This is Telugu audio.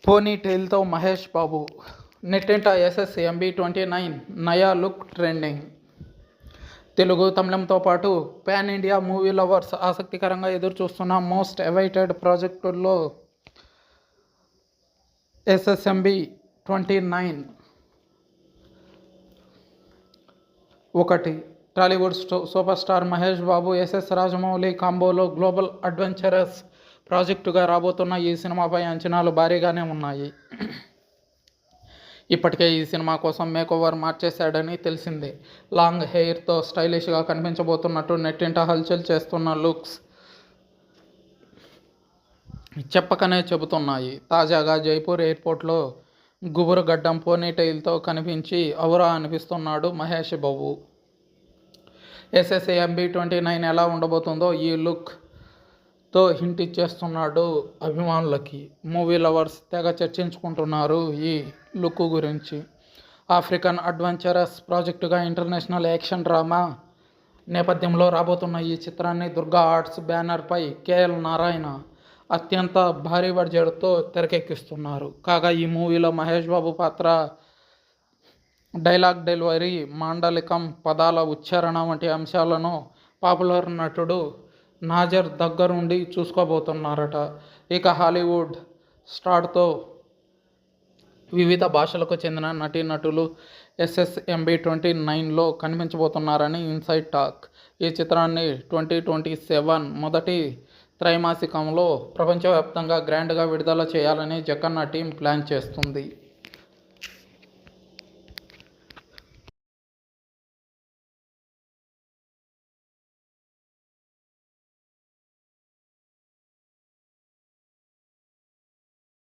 పోనీటెయిల్తో మహేష్ బాబు నెట్టింట SSMB29 నయా లుక్ ట్రెండింగ్. తెలుగు, తమిళంతో పాటు పాన్ ఇండియా మూవీ లవర్స్ ఆసక్తికరంగా ఎదురుచూస్తున్న మోస్ట్ అవైటెడ్ ప్రాజెక్టుల్లో SSMB29 ఒకటి. Tollywood super star Mahesh Babu, SS Rajamouli కాంబోలో global adventurous ప్రాజెక్టుగా రాబోతున్న ఈ సినిమాపై అంచనాలు భారీగానే ఉన్నాయి. ఇప్పటికే ఈ సినిమా కోసం మేకోవర్ మార్చేశాడని తెలిసిందే. లాంగ్ హెయిర్తో స్టైలిష్గా కనిపించబోతున్నట్టు నెట్టింట హల్చల్ చేస్తున్న లుక్స్ చెప్పకనే చెబుతున్నాయి. తాజాగా జైపూర్ ఎయిర్పోర్ట్లో గుబురు గడ్డం పోనీటెయిల్తో కనిపించి ఔరా అనిపిస్తున్నాడు మహేష్ బాబు. SSMB29 ఎలా ఉండబోతుందో ఈ లుక్తో హింట్ ఇచ్చేస్తున్నాడు అభిమానులకి. మూవీ లవర్స్ తెగ చర్చించుకుంటున్నారు ఈ లుక్ గురించి. ఆఫ్రికన్ అడ్వెంచరస్ ప్రాజెక్టుగా ఇంటర్నేషనల్ యాక్షన్ డ్రామా నేపథ్యంలో రాబోతున్న ఈ చిత్రాన్ని దుర్గా ఆర్ట్స్ బ్యానర్పై KL నారాయణ అత్యంత భారీ బడ్జెట్తో తెరకెక్కిస్తున్నారు. కాగా ఈ మూవీలో మహేష్ బాబు పాత్ర, డైలాగ్ డెలివరీ, మాండలికం, పదాల ఉచ్చారణ వంటి అంశాలను పాపులర్ నటుడు నాజర్ దగ్గరుండి చూసుకోబోతున్నారట. ఇక హాలీవుడ్ స్టార్తో వివిధ భాషలకు చెందిన నటీనటులు SSMB29లో కనిపించబోతున్నారని ఇన్సైడ్ టాక్. ఈ చిత్రాన్ని 2027 మొదటి త్రైమాసికంలో ప్రపంచవ్యాప్తంగా గ్రాండ్గా విడుదల చేయాలని జక్కన్న టీం ప్లాన్ చేస్తుంది.